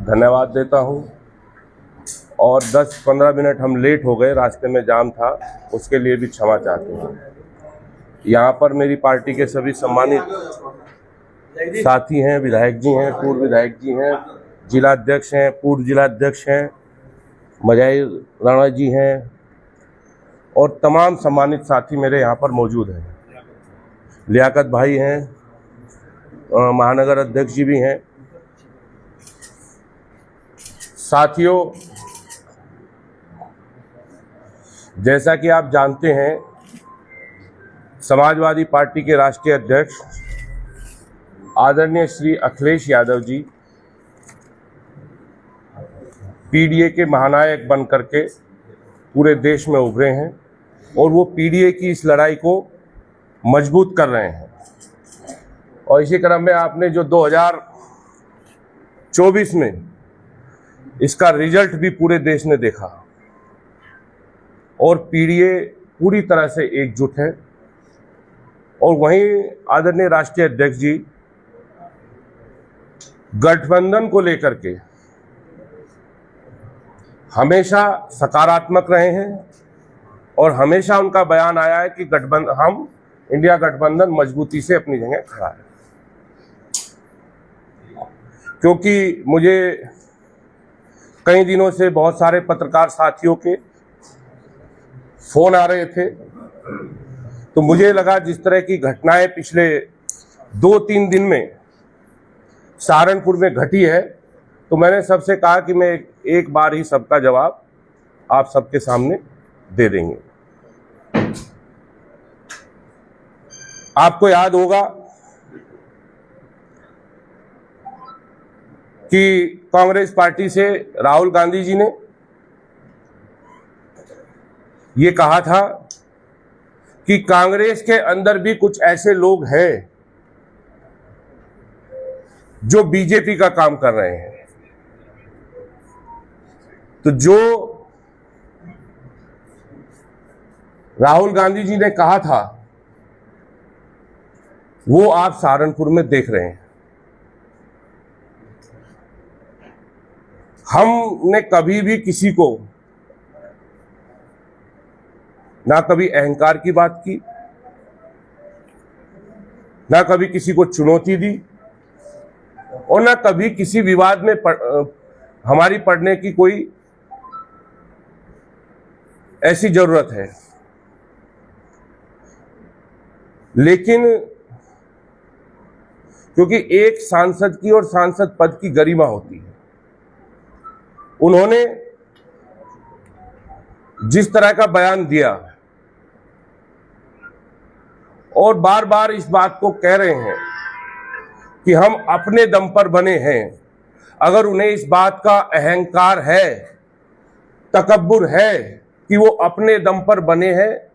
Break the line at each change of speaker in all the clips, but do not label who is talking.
धन्यवाद देता हूं। और 10-15 मिनट हम लेट हो गए, रास्ते में जाम था, उसके लिए भी क्षमा चाहते हैं। यहाँ पर मेरी पार्टी के सभी सम्मानित साथी हैं, विधायक जी हैं, पूर्व विधायक जी हैं, जिला अध्यक्ष हैं, पूर्व जिला अध्यक्ष हैं, मजाई राणा जी हैं और तमाम सम्मानित साथी मेरे यहाँ पर मौजूद हैं। लियाकत भाई हैं, महानगर अध्यक्ष जी भी हैं। साथियों, जैसा कि आप जानते हैं, समाजवादी पार्टी के राष्ट्रीय अध्यक्ष आदरणीय श्री अखिलेश यादव जी पीडीए के महानायक बन करके पूरे देश में उभरे हैं और वो पीडीए की इस लड़ाई को मजबूत कर रहे हैं। और इसी क्रम में आपने जो 2024 में इसका रिजल्ट भी पूरे देश ने देखा और पीडीए पूरी तरह से एकजुट है। और वहीं आदरणीय राष्ट्रीय अध्यक्ष जी गठबंधन को लेकर के हमेशा सकारात्मक रहे हैं और हमेशा उनका बयान आया है कि हम इंडिया गठबंधन मजबूती से अपनी जगह खड़ा है। क्योंकि मुझे कई दिनों से बहुत सारे पत्रकार साथियों के फोन आ रहे थे, तो मुझे लगा जिस तरह की घटनाएं पिछले 2-3 दिन में सहारनपुर में घटी है, तो मैंने सबसे कहा कि मैं एक बार ही सबका जवाब आप सबके सामने दे देंगे। आपको याद होगा कि कांग्रेस पार्टी से राहुल गांधी जी ने ये कहा था कि कांग्रेस के अंदर भी कुछ ऐसे लोग हैं जो बीजेपी का काम कर रहे हैं। तो जो राहुल गांधी जी ने कहा था वो आप सहारनपुर में देख रहे हैं। हमने कभी भी किसी को ना कभी अहंकार की बात की, ना कभी किसी को चुनौती दी और ना कभी किसी विवाद में हमारी पड़ने की कोई ऐसी जरूरत है। लेकिन क्योंकि एक सांसद की और सांसद पद की गरिमा होती है, उन्होंने जिस तरह का बयान दिया और बार बार इस बात को कह रहे हैं कि हम अपने दम पर बने हैं, अगर उन्हें इस बात का अहंकार है, तकब्बुर है कि वो अपने दम पर बने हैं,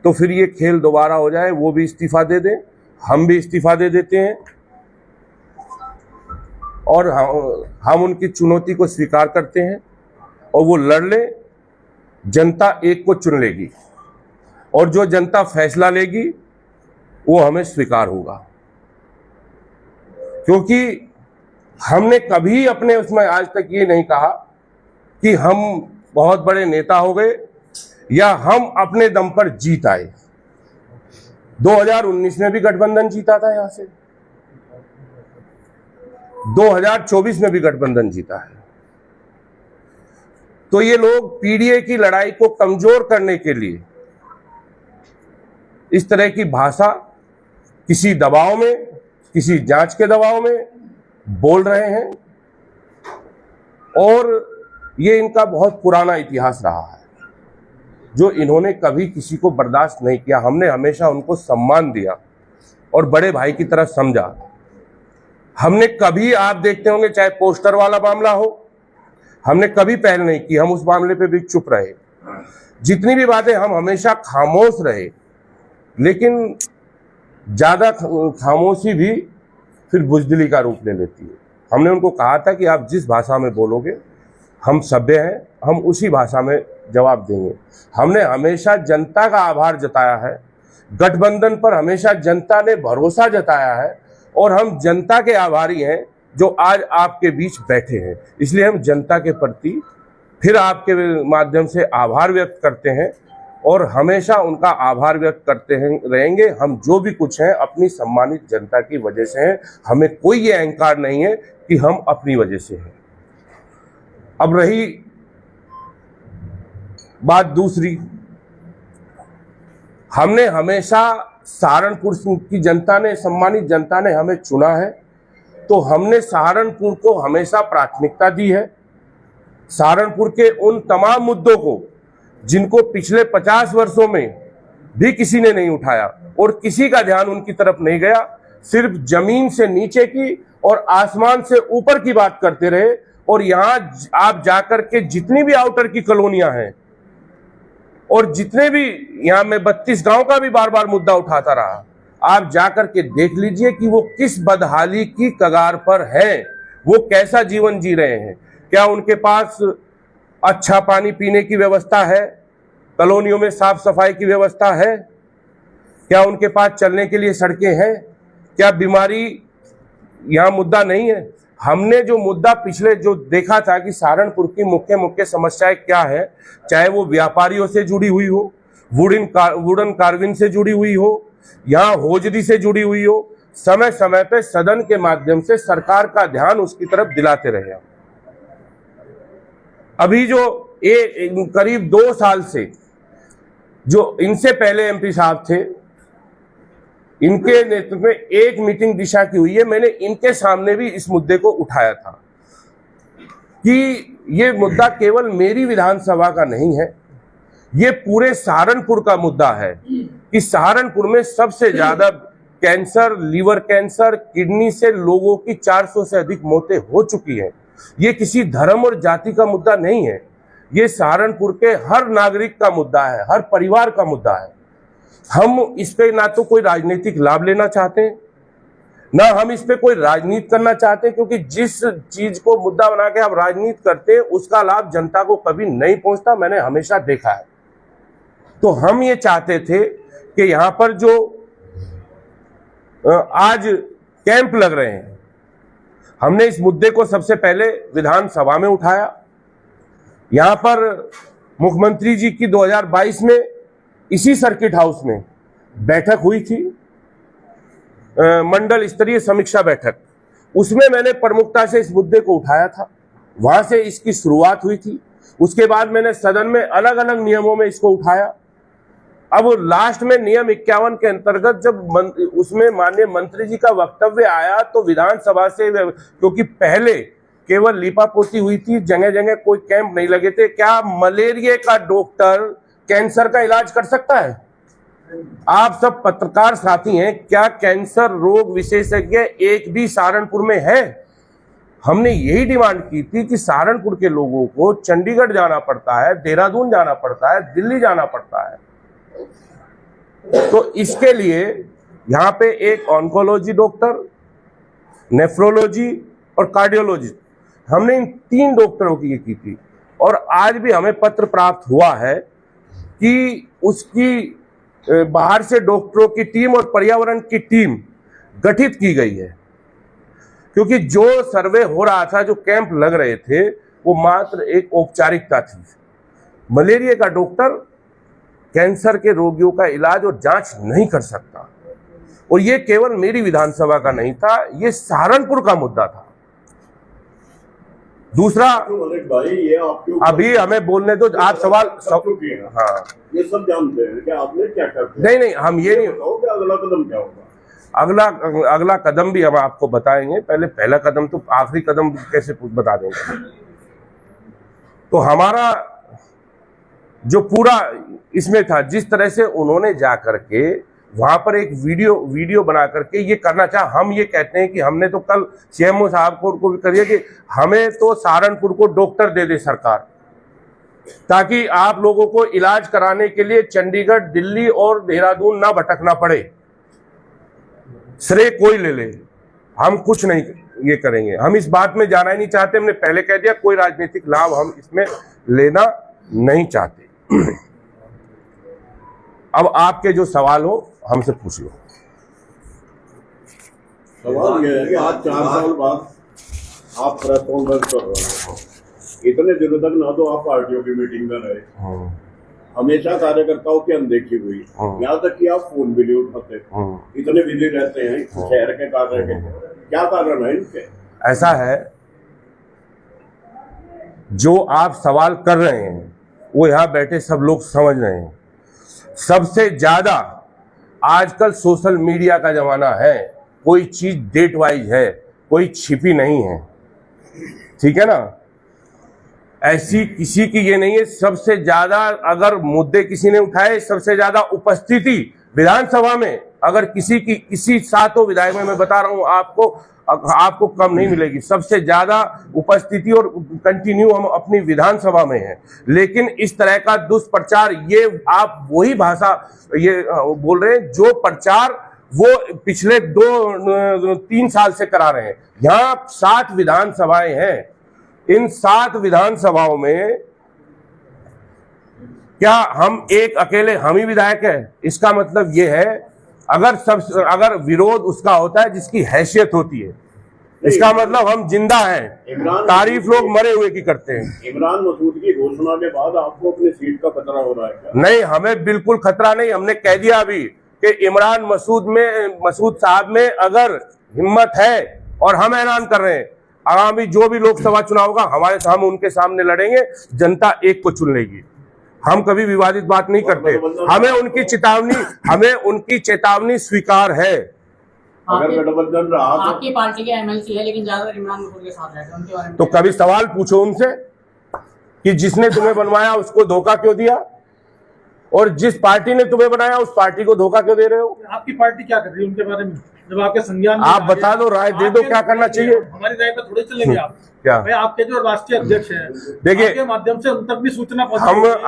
तो फिर ये खेल दोबारा हो जाए, वो भी इस्तीफा दे दें, हम भी इस्तीफा दे देते हैं और हम उनकी चुनौती को स्वीकार करते हैं और वो लड़ ले। जनता एक को चुन लेगी और जो जनता फैसला लेगी वो हमें स्वीकार होगा। क्योंकि हमने कभी अपने उसमें आज तक ये नहीं कहा कि हम बहुत बड़े नेता हो गए या हम अपने दम पर जीत आए। 2019 में भी गठबंधन जीता था, यहां से 2024 में भी गठबंधन जीता है। तो ये लोग पीडीए की लड़ाई को कमजोर करने के लिए इस तरह की भाषा किसी दबाव में, किसी जांच के दबाव में बोल रहे हैं और ये इनका बहुत पुराना इतिहास रहा है जो इन्होंने कभी किसी को बर्दाश्त नहीं किया। हमने हमेशा उनको सम्मान दिया और बड़े भाई की तरह समझा। हमने कभी, आप देखते होंगे, चाहे पोस्टर वाला मामला हो, हमने कभी पहल नहीं की, हम उस मामले पे भी चुप रहे। जितनी भी बातें हम हमेशा खामोश रहे, लेकिन ज्यादा खामोशी भी फिर बुजदिली का रूप ले लेती है। हमने उनको कहा था कि आप जिस भाषा में बोलोगे हम सभ्य हैं, हम उसी भाषा में जवाब देंगे। हमने हमेशा जनता का आभार जताया है, गठबंधन पर हमेशा जनता ने भरोसा जताया है और हम जनता के आभारी हैं जो आज आपके बीच बैठे हैं। इसलिए हम जनता के प्रति फिर आपके माध्यम से आभार व्यक्त करते हैं और हमेशा उनका आभार व्यक्त करते रहेंगे। हम जो भी कुछ हैं अपनी सम्मानित जनता की वजह से हैं। हमें कोई ये अहंकार नहीं है कि हम अपनी वजह से हैं। अब रही बात दूसरी, हमने हमेशा सहारनपुर की जनता ने, सम्मानित जनता ने हमें चुना है, तो हमने सहारनपुर को हमेशा प्राथमिकता दी है। सहारनपुर के उन तमाम मुद्दों को जिनको पिछले 50 वर्षों में भी किसी ने नहीं उठाया और किसी का ध्यान उनकी तरफ नहीं गया, सिर्फ जमीन से नीचे की और आसमान से ऊपर की बात करते रहे। और यहाँ आप जाकर के जितनी भी आउटर की कॉलोनियां हैं और जितने भी, यहाँ मैं 32 गांव का भी बार बार मुद्दा उठाता रहा, आप जाकर के देख लीजिए कि वो किस बदहाली की कगार पर है, वो कैसा जीवन जी रहे हैं। क्या उनके पास अच्छा पानी पीने की व्यवस्था है? कॉलोनियों में साफ सफाई की व्यवस्था है? क्या उनके पास चलने के लिए सड़कें हैं? क्या बीमारी यहाँ मुद्दा नहीं है? हमने जो मुद्दा पिछले जो देखा था कि सहारनपुर की मुख्य समस्याएं क्या है, चाहे वो व्यापारियों से जुड़ी हुई हो, वुडन कार्विंग से जुड़ी हुई हो, यहाँ होजरी से जुड़ी हुई हो, समय समय पे सदन के माध्यम से सरकार का ध्यान उसकी तरफ दिलाते रहे। अभी जो करीब 2 साल से जो इनसे पहले एमपी साहब थे, इनके नेतृत्व में एक मीटिंग दिशा की हुई है। मैंने इनके सामने भी इस मुद्दे को उठाया था कि ये मुद्दा केवल मेरी विधानसभा का नहीं है, ये पूरे सहारनपुर का मुद्दा है कि सहारनपुर में सबसे ज्यादा कैंसर, लीवर कैंसर, किडनी से लोगों की 400 से अधिक मौतें हो चुकी हैं। ये किसी धर्म और जाति का मुद्दा नहीं है, ये सहारनपुर के हर नागरिक का मुद्दा है, हर परिवार का मुद्दा है। हम इस पे ना तो कोई राजनीतिक लाभ लेना चाहते हैं, ना हम इस पे कोई राजनीति करना चाहते हैं, क्योंकि जिस चीज को मुद्दा बना के आप राजनीति करते हैं उसका लाभ जनता को कभी नहीं पहुंचता, मैंने हमेशा देखा है। तो हम ये चाहते थे कि यहाँ पर जो आज कैंप लग रहे हैं, हमने इस मुद्दे को सबसे पहले विधानसभा में उठाया। यहाँ पर मुख्यमंत्री जी की 2022 में इसी सर्किट हाउस में बैठक हुई थी, मंडल स्तरीय समीक्षा बैठक। उसमें मैंने प्रमुखता से इस मुद्दे को उठाया था, वहां से इसकी शुरुआत हुई थी। उसके बाद मैंने सदन में अलग अलग नियमों में इसको उठाया। अब लास्ट में नियम 51 के अंतर्गत जब उसमें माननीय मंत्री जी का वक्तव्य आया तो विधानसभा से, क्योंकि पहले केवल लीपापोती हुई थी, जगह जगह कोई कैंप नहीं लगे थे, क्या मलेरिया का डॉक्टर कैंसर का इलाज कर सकता है? आप सब पत्रकार साथी हैं, क्या कैंसर रोग विशेषज्ञ एक भी सहारनपुर में है? हमने यही डिमांड की थी कि सहारनपुर के लोगों को चंडीगढ़ जाना पड़ता है, देहरादून जाना पड़ता है, दिल्ली जाना पड़ता है। तो इसके लिए यहाँ पे एक ऑन्कोलॉजी डॉक्टर, नेफ्रोलॉजी और कार्डियोलॉजी, हमने इन 3 डॉक्टरों की ये की थी। और आज भी हमें पत्र प्राप्त हुआ है कि उसकी बाहर से डॉक्टरों की टीम और पर्यावरण की टीम गठित की गई है, क्योंकि जो सर्वे हो रहा था, जो कैंप लग रहे थे, वो मात्र एक औपचारिकता थी। मलेरिया का डॉक्टर कैंसर के रोगियों का इलाज और जांच नहीं कर सकता। और ये केवल मेरी विधानसभा का नहीं था, ये सहारनपुर का मुद्दा था। दूसरा,
भाई ये
अभी हमें बोलने दो, आप सवाल
हाँ, ये सब जानते हैं कि आपने क्या करते
हैं। नहीं, हम ये नहीं,
अगला कदम क्या होगा?
अगला कदम भी हम आपको बताएंगे। पहला कदम तो, आखिरी कदम कैसे बता देंगे? तो हमारा जो पूरा इसमें था, जिस तरह से उन्होंने जा करके वहां पर एक वीडियो बना करके ये करना चाहा। हम ये कहते हैं कि हमने तो कल सीएमओ साहब को भी करिए कि हमें तो सहारनपुर को डॉक्टर दे दे सरकार, ताकि आप लोगों को इलाज कराने के लिए चंडीगढ़, दिल्ली और देहरादून ना भटकना पड़े। श्रेय कोई ले ले, हम कुछ नहीं ये करेंगे, हम इस बात में जाना ही नहीं चाहते। हमने पहले कह दिया, कोई राजनीतिक लाभ हम इसमें लेना नहीं चाहते। अब आपके जो सवाल हो हमसे पूछ लो।
सवाल ये है कि आज 4 साल बाद आप प्रेस कॉन्फ्रेंस कर रहे हो, इतने दिनों तक ना तो आप पार्टियों की मीटिंग में रहे, हमेशा कार्यकर्ताओं की अनदेखी हुई, यहाँ तक कि आप फोन भी नहीं उठाते, इतने बिजी रहते हैं शहर के कार्य के, क्या कारण है इनके?
ऐसा है, जो आप सवाल कर रहे हैं वो यहाँ बैठे सब लोग समझ रहे हैं। सबसे ज्यादा आजकल सोशल मीडिया का जमाना है, कोई चीज डेट वाइज है, कोई छिपी नहीं है, ठीक है ना। ऐसी किसी की ये नहीं है। सबसे ज्यादा अगर मुद्दे किसी ने उठाए, सबसे ज्यादा उपस्थिति विधानसभा में अगर किसी सातों विधायक में मैं बता रहा हूं आपको कम नहीं मिलेगी। सबसे ज्यादा उपस्थिति और कंटिन्यू हम अपनी विधानसभा में हैं। लेकिन इस तरह का दुष्प्रचार, ये आप वही भाषा ये बोल रहे हैं जो प्रचार वो पिछले 2-3 साल से करा रहे हैं। यहाँ 7 विधानसभाएं हैं, इन 7 विधानसभाओं में क्या हम एक अकेले हम ही विधायक है? इसका मतलब ये है, अगर विरोध उसका होता है जिसकी हैसियत होती है, इसका मतलब हम जिंदा हैं। तारीफ लोग मरे हुए की करते हैं।
इमरान मसूद की घोषणा के बाद आपको अपनी सीट का खतरा हो रहा है क्या?
नहीं, हमें बिल्कुल खतरा नहीं। हमने कह दिया अभी कि इमरान मसूद साहब में अगर हिम्मत है, और हम ऐलान कर रहे हैं आगामी जो भी लोकसभा चुनाव होगा हम उनके सामने लड़ेंगे, जनता एक को चुन लेगी। हम कभी विवादित बात नहीं करते। हमें उनकी चेतावनी स्वीकार है।
अगर गठबंधन रहा
आपकी पार्टी के एमएलसी है, लेकिन ज्यादातर इमरान मसूद के साथ रहते हैं, उनके बारे में
तो कभी सवाल पूछो उनसे कि जिसने तुम्हें बनवाया उसको धोखा क्यों दिया, और जिस पार्टी ने तुम्हें बनाया उस पार्टी को धोखा क्यों दे रहे हो?
आपकी पार्टी क्या कर रही है उनके बारे में? जब आपके संज्ञान
आप बता दो, राय दे दो, क्या करना चाहिए।
हमारी राय पर थोड़े चलेंगे आप।
क्या
भाई, आपके जो राष्ट्रीय अध्यक्ष हैं,
देखिए,
के माध्यम से उन तक भी सूचना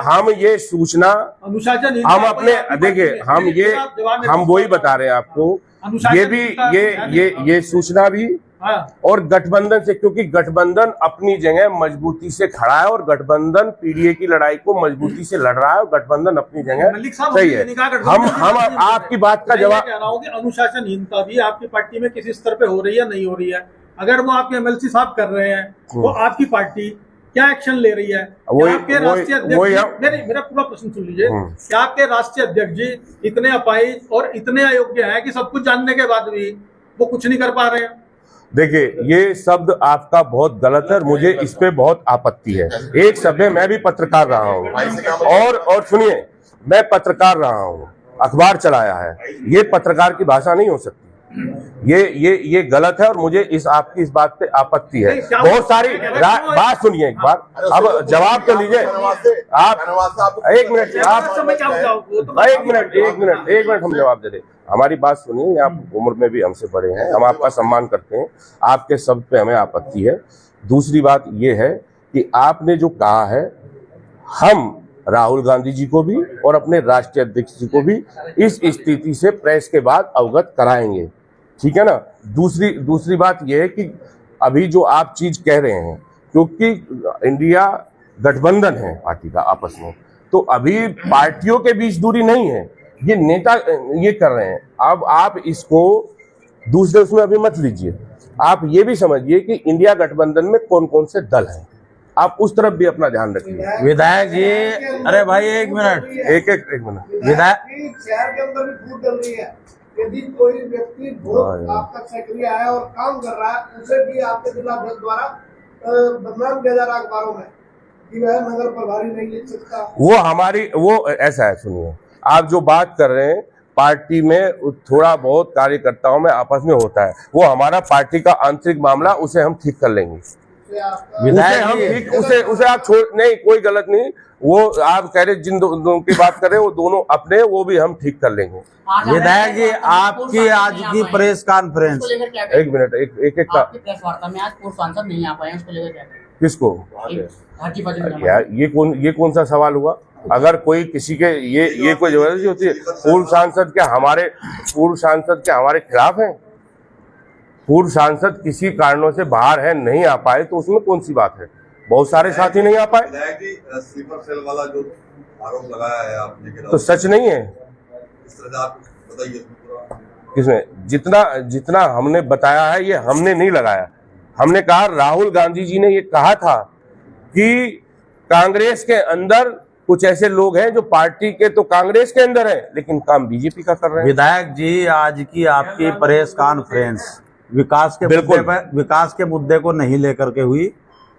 हम ये सूचना
अनुशासन
हम अपने देखिए हम वही बता रहे हैं आपको, ये भी ये सूचना भी और गठबंधन से, क्योंकि गठबंधन अपनी जगह मजबूती से खड़ा है और गठबंधन पीडीए की लड़ाई को मजबूती से लड़ रहा है और गठबंधन अपनी जगह सही है। हम आपकी बात का जवाब
कह रहा हूँ कि अनुशासनहीनता भी आपकी पार्टी में किसी स्तर पे हो रही है, नहीं हो रही है? अगर वो आपके एमएलसी साहब कर रहे हैं तो आपकी पार्टी क्या एक्शन ले रही है? आपके राष्ट्रीय अध्यक्ष, मेरा पूरा प्रश्न सुन लीजिए, क्या आपके राष्ट्रीय अध्यक्ष जी इतने अपाहिज और इतने अयोग्य हैं कि सब कुछ जानने के बाद भी वो कुछ नहीं कर पा रहे हैं?
देखिए, ये शब्द आपका बहुत गलत है और मुझे इस पे बहुत आपत्ति है। एक शब्द है, मैं भी पत्रकार रहा हूँ और सुनिए, मैं पत्रकार रहा हूँ, अखबार चलाया है, ये पत्रकार की भाषा नहीं हो सकती। ये गलत है और मुझे आपकी इस बात पे आपत्ति है। बहुत सारी बात सुनिए एक बार, अब जवाब तो लीजिए आप। एक मिनट हम जवाब दे दें। हमारी बात सुनिए, आप उम्र में भी हमसे बड़े हैं, हम आपका सम्मान करते हैं, आपके शब्द पे हमें आपत्ति है। दूसरी बात ये है कि आपने जो कहा है, हम राहुल गांधी जी को भी और अपने राष्ट्रीय अध्यक्ष जी को भी इस स्थिति से प्रेस के बाद अवगत कराएंगे, ठीक है ना। दूसरी बात यह है कि अभी जो आप चीज कह रहे हैं, क्योंकि इंडिया गठबंधन है पार्टी का आपस में, तो अभी पार्टियों के बीच दूरी नहीं है, ये नेता ये कर रहे हैं। अब आप इसको दूसरे उसमें अभी मत लीजिए, आप ये भी समझिए कि इंडिया गठबंधन में कौन कौन से दल हैं, आप उस तरफ भी अपना ध्यान रखिए।
विधायक जी, अरे भाई एक मिनट,
एक मिनट।
विधायक
शहर के अंदर भी फूट डल रही है। यदि कोई व्यक्ति बहुत आप तक सक्रिय है और काम कर रहा है, उसे भी आपके जिला अध्यक्ष द्वारा बदनाम किया जा रहा है अखबारों में कि वह नगर प्रभारी नहीं लिख सकता।
वो ऐसा है, सुनिए, आप जो बात कर रहे हैं पार्टी में थोड़ा बहुत कार्यकर्ताओं में आपस में होता है, वो हमारा पार्टी का आंतरिक मामला, उसे हम ठीक कर लेंगे। उसे आप छोड़, नहीं कोई गलत नहीं, वो आप कह रहे जिन दोनों की बात कर रहे हैं वो दोनों अपने, वो भी हम ठीक कर लेंगे।
विधायक जी, आपकी आज की प्रेस कॉन्फ्रेंस,
एक मिनट, एक
प्रेस वार्ता में आज पूर्व सांसद नहीं आ पाए, उसको लेकर क्या करें?
किसको यार, ये कौन सा सवाल हुआ? अगर कोई किसी के ये कोई जबरदस्ती होती है? पूर्व सांसद क्या हमारे खिलाफ हैं? पूर्व सांसद किसी कारणों से बाहर है, नहीं आ पाए, तो उसमें कौन सी बात है? बहुत सारे साथी नहीं आ पाए।
स्लीपर सेल वाला जो आरोप लगाया है आपने,
तो सच नहीं है।
इस तरह आप बताइए।
किसने? जितना हमने बताया है, ये हमने नहीं लगाया, हमने कहा राहुल गांधी जी ने ये कहा था कि कांग्रेस के अंदर कुछ ऐसे लोग हैं जो पार्टी के तो कांग्रेस के अंदर है लेकिन काम बीजेपी का कर रहे हैं।
विधायक जी, आज की आपकी प्रेस कॉन्फ्रेंस विकास के मुद्दे को नहीं लेकर के हुई।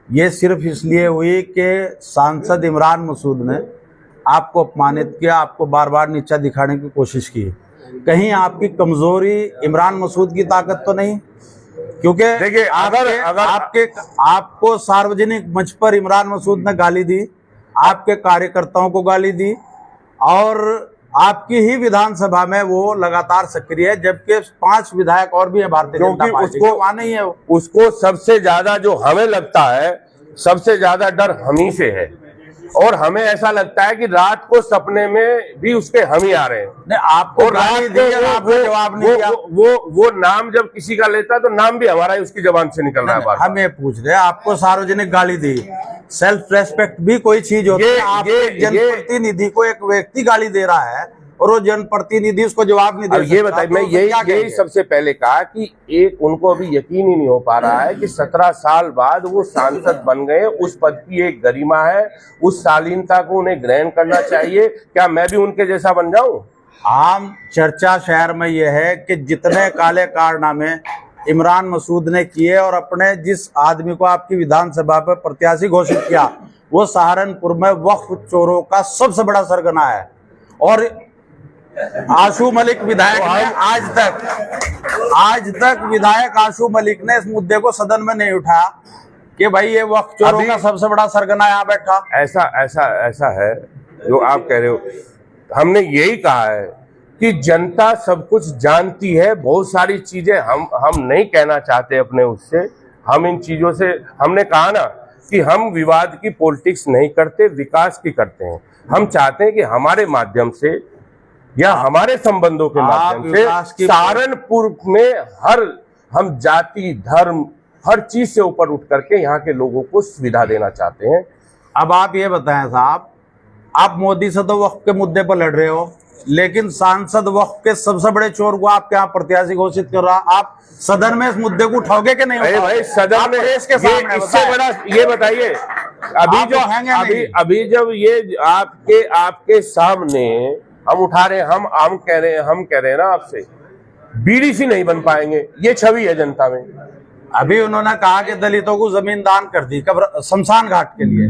ये सिर्फ इसलिए हुई कि सांसद इमरान मसूद ने आपको अपमानित किया, आपको बार बार नीचा दिखाने की कोशिश की। कहीं आपकी कमजोरी इमरान मसूद की ताकत तो नहीं? क्योंकि
देखिए,
आपको सार्वजनिक मंच पर इमरान मसूद ने गाली दी, आपके कार्यकर्ताओं को गाली दी, और आपकी ही विधानसभा में वो लगातार सक्रिय है, जबकि 5 विधायक और भी है भारतीय जनता पार्टी के, वहां नहीं है।
उसको सबसे ज्यादा जो हमें लगता है, सबसे ज्यादा डर हम ही से है, और हमें ऐसा लगता है कि रात को सपने में भी उसके हम ही आ रहे हैं।
नहीं, आपको गाली दी और आपने जवाब नहीं दिया।
वो नाम जब किसी का लेता है तो नाम भी हमारा ही उसकी जबान से निकल रहा है बार।
हम ये पूछ रहे हैं, आपको सार्वजनिक गाली दी, सेल्फ रेस्पेक्ट भी कोई चीज होती है। आप एक जनप्रतिनिधि को एक व्यक्ति गाली दे रहा है और वो जनप्रतिनिधि उसको जवाब नहीं दे सकता।
ये बताइए, मैं यही सबसे पहले कहा कि एक उनको अभी यकीन ही नहीं हो पा रहा है कि 17 साल बाद वो सांसद बन गए। उस पद की एक गरिमा है, उस शालीनता को उन्हें ग्रहण करना चाहिए। क्या मैं भी उनके जैसा बन जाऊं?
आम चर्चा शहर में यह है कि जितने काले कारनामे इमरान मसूद ने किए और अपने जिस आदमी को आपकी विधानसभा पर प्रत्याशी घोषित किया, वो सहारनपुर में वक्फ चोरों का सबसे बड़ा सरगना है। और आशू मलिक विधायक ने आज तक विधायक आशू मलिक ने इस मुद्दे को सदन में नहीं उठाया कि भाई ये वक्फ चोरों का सबसे बड़ा सरगना यहाँ बैठा।
ऐसा है जो आप कह रहे हो। हमने यही कहा है कि जनता सब कुछ जानती है, बहुत सारी चीजें हम नहीं कहना चाहते अपने उससे। हम इन चीजों से, हमने कहा ना कि हम विवाद की पॉलिटिक्स नहीं करते, विकास की करते हैं। हम चाहते हैं कि हमारे माध्यम से या हमारे संबंधों के माध्यम से सहारनपुर में हम जाति, धर्म, हर चीज से ऊपर उठ करके यहाँ के लोगों को सुविधा देना चाहते हैं।
अब आप ये बताएं साहब, आप मोदी से तो वक्फ के मुद्दे पर लड़ रहे हो, लेकिन सांसद वक्फ के सबसे बड़े चोर को आप क्या प्रत्याशी घोषित कर रहा? आप सदन में इस मुद्दे को उठाओगे कि नहीं?
भाई सदन में इससे बड़ा ये बताइए, अभी जब ये आपके सामने हम उठा रहे हैं, हम कह रहे हैं ना आपसे, बीडीसी नहीं बन पाएंगे, ये छवि है जनता में।
अभी उन्होंने कहा कि दलितों को जमीन दान कर दी शमशान घाट के लिए।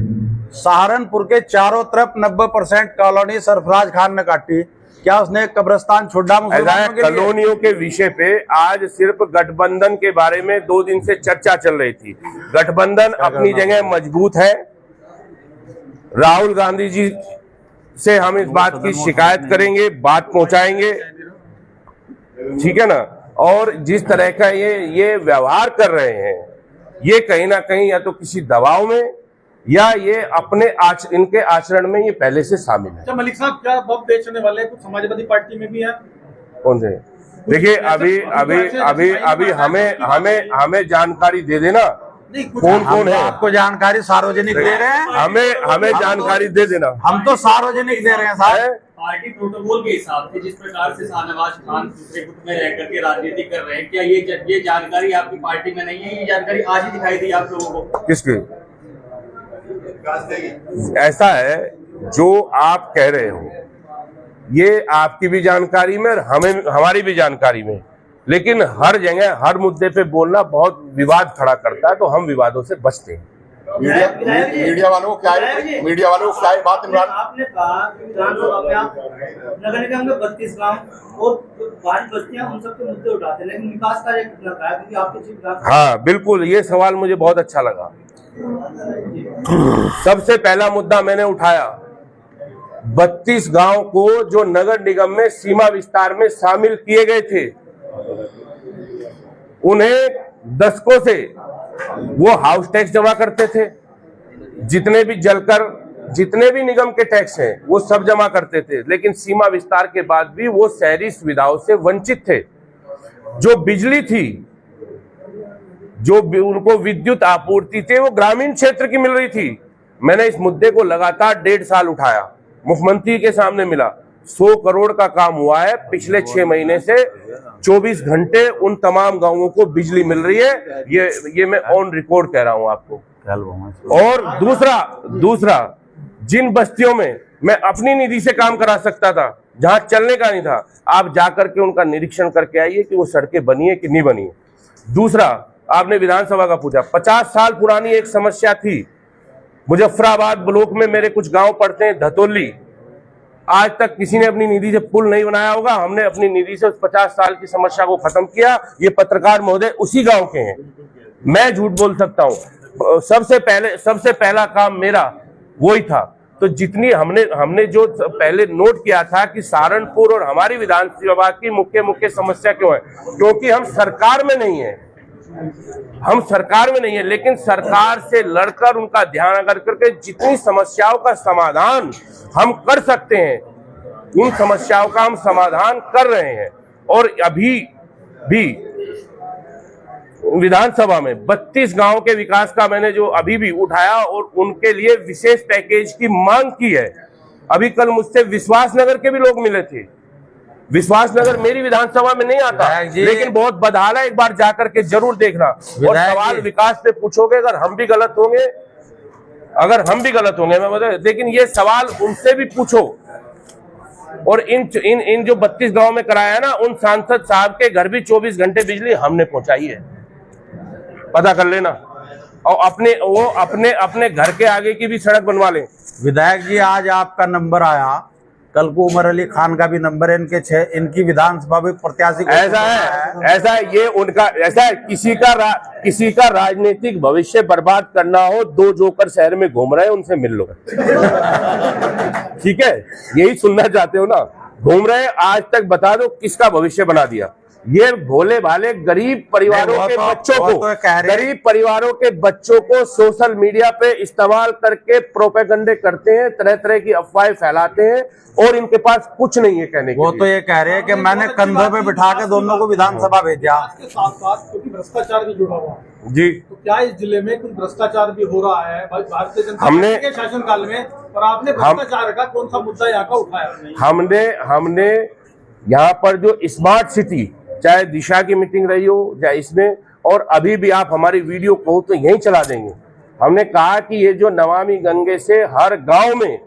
सहारनपुर के चारों तरफ 90% कॉलोनी सरफराज खान ने काटी। क्या उसने एक कब्रिस्तान छोड़ा मुसलमानों के लिए?
कॉलोनियों के विषय पे आज सिर्फ गठबंधन के बारे में 2 दिन से चर्चा चल रही थी। गठबंधन अपनी जगह मजबूत है। राहुल गांधी जी से हम इस बात की शिकायत करेंगे, बात पहुंचाएंगे, ठीक है ना। और जिस तरह का ये व्यवहार कर रहे हैं, ये कहीं ना कहीं या तो किसी दबाव में या ये अपने इनके आचरण में ये पहले से शामिल है।
अच्छा मलिक साहब, क्या बम बेचने वाले कुछ समाजवादी पार्टी में भी हैं?
कौन से? देखिए, अभी हमें जानकारी दे देना कौन है।
आपको जानकारी सार्वजनिक दे रहे हैं,
हमें जानकारी दे देना।
हम तो सार्वजनिक दे रहे हैं साहब।
पार्टी प्रोटोकॉल के हिसाब से जिस प्रकार से शाहनवाज खान दूसरे गुट में रह करके राजनीति कर रहे हैं, क्या ये जानकारी आपकी पार्टी में नहीं है? ये जानकारी आज ही दिखाई दी आप लोगों को?
किसकी? ऐसा है जो आप कह रहे हो, ये आपकी भी जानकारी में, हमारी भी जानकारी में, लेकिन हर जगह हर मुद्दे पे बोलना बहुत विवाद खड़ा करता है, तो हम विवादों से बचते हैं।
मीडिया वालों को क्या है बात? इमरान,
आपने कहा कि विधानसभा में आप नगर निगम में 32 गांव और 5 बस्तियां, उन सबके मुद्दे उठाते हैं, लेकिन विकास कार्य कितना का है? क्योंकि आपके चीफ विकास।
हाँ बिल्कुल, ये सवाल मुझे बहुत अच्छा लगा। सबसे पहला मुद्दा मैंने उठाया 32 गांव को जो नगर निगम में सीमा विस्तार में शामिल किए गए थे, उन्हें दशकों से वो हाउस टैक्स जमा करते थे। जितने भी निगम के टैक्स हैं वो सब जमा करते थे, लेकिन सीमा विस्तार के बाद भी वो शहरी सुविधाओं से वंचित थे। जो बिजली थी, जो उनको विद्युत आपूर्ति थी, वो ग्रामीण क्षेत्र की मिल रही थी। मैंने इस मुद्दे को लगातार 1.5 साल उठाया, मुख्यमंत्री के सामने मिला, 100 करोड़ का काम हुआ है। पिछले 6 महीने से 24 घंटे उन तमाम गांवों को बिजली मिल रही है। ये मैं ऑन रिकॉर्ड कह रहा हूं आपको। और दूसरा जिन बस्तियों में मैं अपनी निधि से काम करा सकता था, जहां चलने का नहीं था, आप जाकर के उनका निरीक्षण करके आइए कि वो सड़कें बनी है कि नहीं बनी है। दूसरा, आपने विधानसभा का पूछा, 50 साल पुरानी एक समस्या थी। मुजफ्फराबाद ब्लॉक में मेरे कुछ गांव पड़ते हैं, धतौली, आज तक किसी ने अपनी निधि से पुल नहीं बनाया होगा। हमने अपनी निधि से उस 50 साल की समस्या को खत्म किया। ये पत्रकार महोदय उसी गांव के हैं, मैं झूठ बोल सकता हूं। सबसे पहला काम मेरा वही था। तो जितनी हमने जो पहले नोट किया था कि सहारनपुर और हमारी विधानसभा की मुख्य समस्या क्यों है, क्योंकि हम सरकार में नहीं है, लेकिन सरकार से लड़कर उनका ध्यान अगर करके जितनी समस्याओं का समाधान हम कर सकते हैं, उन समस्याओं का हम समाधान कर रहे हैं। और अभी भी विधानसभा में 32 गांव के विकास का मैंने जो अभी भी उठाया और उनके लिए विशेष पैकेज की मांग की है। अभी कल मुझसे विश्वासनगर के भी लोग मिले थे। विश्वासनगर मेरी विधानसभा में नहीं आता, लेकिन बहुत बदहाल है, एक बार जाकर के जरूर देखना। और सवाल विकास पे पूछोगे, अगर हम भी गलत होंगे मैं बता, लेकिन ये सवाल उनसे भी पूछो। और इन जो 32 गांव में कराया ना, उन सांसद साहब के घर भी 24 घंटे बिजली हमने पहुंचाई है, पता कर लेना। और अपने घर के आगे की भी सड़क बनवा लें।
विधायक जी, आज आपका नंबर आया, कल को उमर अली खान का भी नंबर है, इनकी विधानसभा में प्रत्याशी
ऐसा है ये उनका ऐसा है। किसी का राजनीतिक भविष्य बर्बाद करना हो, 2 जोकर शहर में घूम रहे हैं, उनसे मिल लो। ठीक है, यही सुनना चाहते हो ना? घूम रहे, आज तक बता दो किसका भविष्य बना दिया। ये भोले भाले गरीब परिवारों के बच्चों को सोशल मीडिया पे इस्तेमाल करके प्रोपेगेंडे करते हैं, तरह तरह की अफवाहें फैलाते हैं, और इनके पास कुछ नहीं है कहने के लिए।
तो ये कह रहे हैं कि मैंने कंधों पे बिठा के दोनों को विधानसभा भेजा।
इसके साथ क्योंकि भ्रष्टाचार भी जुड़ा हुआ
जी,
तो क्या इस जिले में कुछ भ्रष्टाचार भी हो रहा है भारतीय जनता पार्टी के शासनकाल में? और आपने भ्रष्टाचार का कौन सा मुद्दा यहाँ का उठाया?
हमने यहाँ पर जो स्मार्ट सिटी, चाहे दिशा की मीटिंग रही हो, चाहे इसमें, और अभी भी आप हमारी वीडियो को तो यहीं चला देंगे। हमने कहा कि ये जो नमामि गंगे से हर गांव में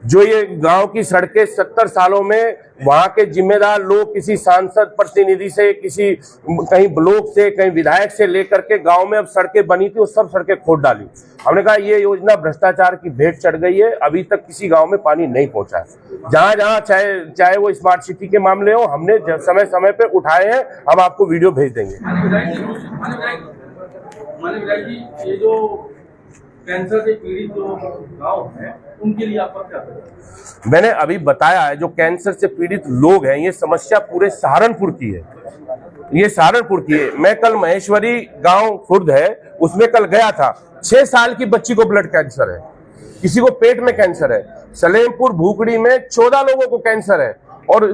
जो ये गांव की सड़कें 70 सालों में वहां के जिम्मेदार लोग किसी सांसद प्रतिनिधि से, किसी कहीं ब्लॉक से, कहीं विधायक से लेकर के गांव में अब सड़कें बनी थी, वो सब सड़कें खोद डाली। हमने कहा ये योजना भ्रष्टाचार की भेंट चढ़ गई है, अभी तक किसी गांव में पानी नहीं पहुंचा है। जहां चाहे वो स्मार्ट सिटी के मामले हो, हमने समय समय पे उठाए हैं, हम आपको वीडियो भेज देंगे।
ये जो कैंसर से पीड़ित जो गांव है, उनके लिए आपका क्या है?
मैंने अभी बताया है, जो कैंसर से पीड़ित लोग हैं, ये समस्या पूरे सहारनपुर की है, ये सहारनपुर की है। मैं कल महेश्वरी गांव खुर्द है, उसमें कल गया था। 6 साल की बच्ची को ब्लड कैंसर है, किसी को पेट में कैंसर है। सलेमपुर भूकड़ी में 14 लोगों को कैंसर है, और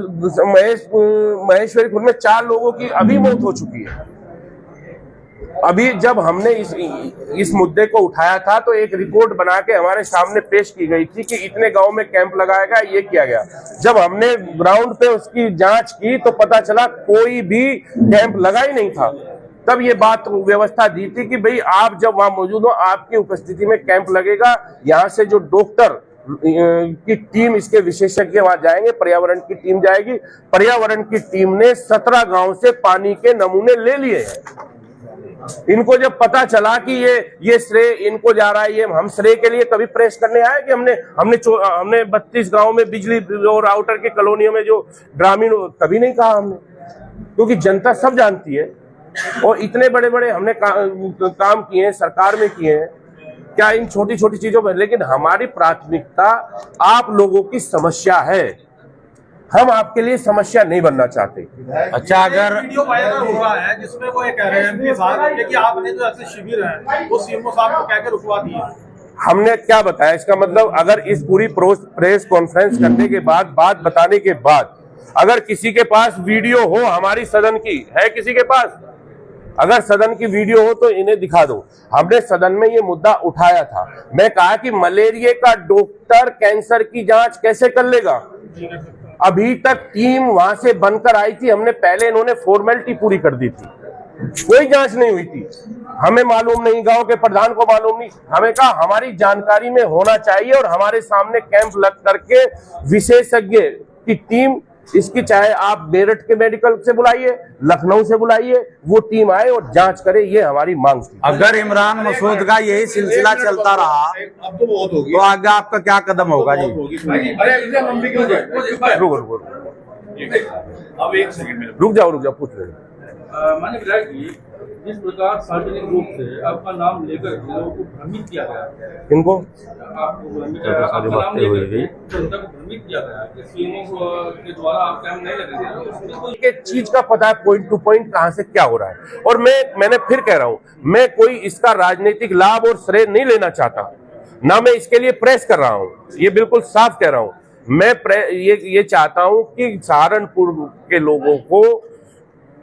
महेश्वरी खुर्द में 4 लोगों की अभी मौत हो चुकी है। अभी जब हमने इस मुद्दे को उठाया था, तो एक रिपोर्ट बना के हमारे सामने पेश की गई थी कि इतने गांव में कैंप लगाया गया, ये किया गया। जब हमने ग्राउंड पे उसकी जांच की तो पता चला कोई भी कैंप लगा ही नहीं था। तब ये बात व्यवस्था दी थी कि भाई आप जब वहां मौजूद हो, आपकी उपस्थिति में कैंप लगेगा। यहाँ से जो डॉक्टर की टीम, इसके विशेषज्ञ वहां जाएंगे, पर्यावरण की टीम जाएगी। पर्यावरण की टीम ने 17 गांव से पानी के नमूने ले लिए हैं। इनको जब पता चला कि ये श्रेय इनको जा रहा है, ये हम श्रेय के लिए कभी प्रेस करने आए कि हमने 32 गांव में बिजली और आउटर के कॉलोनियों में जो ग्रामीण, कभी नहीं कहा हमने, क्योंकि जनता सब जानती है। और इतने बड़े बड़े हमने काम किए हैं, सरकार में किए हैं, क्या इन छोटी छोटी चीजों पर? लेकिन हमारी प्राथमिकता आप लोगों की समस्या है, हम आपके लिए समस्या नहीं बनना चाहते।
अच्छा, अगर
वीडियो वायरल हो रहा है जिसमें वो ये कह रहे हैं कि आपने जो ऐसे शिविर है वो सीएमओ साहब को कहकर रुकवा दिए।
हमने क्या बताया? इसका मतलब अगर इस पूरी प्रेस कॉन्फ्रेंस करने के बाद, बात बताने के बाद, अगर किसी के पास वीडियो हो हमारी सदन की, है किसी के पास? अगर सदन की वीडियो हो तो इन्हें दिखा दो। हमने सदन में ये मुद्दा उठाया था। मैं कहा कि मलेरिया का डॉक्टर कैंसर की जांच कैसे कर लेगा?
नहीं कर सकता।
अभी तक टीम वहां से बनकर आई थी, हमने पहले इन्होंने फॉर्मेलिटी पूरी कर दी थी, कोई जांच नहीं हुई थी। हमें मालूम नहीं, गांव के प्रधान को मालूम नहीं, हमें कहा हमारी जानकारी में होना चाहिए और हमारे सामने कैंप लग करके विशेषज्ञ की टीम, इसकी चाहे आप मेरठ के मेडिकल से बुलाइए, लखनऊ से बुलाइए, वो टीम आए और जांच करे, ये हमारी मांग थी।
अगर इमरान मसूद का यही सिलसिला चलता रहा
अब तो बहुत होगी,
तो आगे आपका क्या कदम होगा जी?
रुक जाओ पूछ रहे।
माननीय विधायक जी, जिस प्रकार सार्वजनिक रूप से आपका नाम लेकर लोगों को भ्रमित किया गया,
इनको
जनता को भ्रमित किया गया कि सीएमओ के द्वारा आप कैंप नहीं लगेंगे, उसमें कोई
के चीज का पता है पॉइंट टू पॉइंट कहां से क्या हो रहा है। और मैंने फिर कह रहा हूं, मैं कोई इसका राजनीतिक लाभ और श्रेय नहीं लेना चाहता, ना मैं इसके लिए प्रेस कर रहा हूं, ये बिल्कुल साफ कह रहा हूं। मैं ये चाहता हूं कि सहारनपुर के लोगों को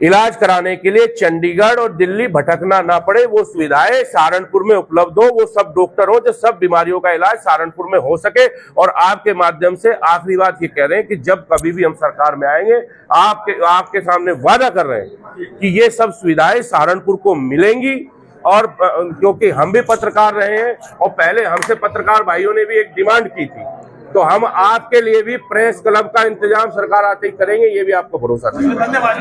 इलाज कराने के लिए चंडीगढ़ और दिल्ली भटकना ना पड़े, वो सुविधाएं सहारनपुर में उपलब्ध हो, वो सब डॉक्टर हो, जो सब बीमारियों का इलाज सहारनपुर में हो सके। और आपके माध्यम से आखिरी बात ये कह रहे हैं कि जब कभी भी हम सरकार में आएंगे, आपके सामने वादा कर रहे हैं कि ये सब सुविधाएं सहारनपुर को मिलेंगी। और क्योंकि हम भी पत्रकार रहे हैं और पहले हमसे पत्रकार भाइयों ने भी एक डिमांड की थी, तो हम आपके लिए भी प्रेस क्लब का इंतजाम सरकार आते ही करेंगे, ये भी आपको भरोसा दें।
धन्यवाद।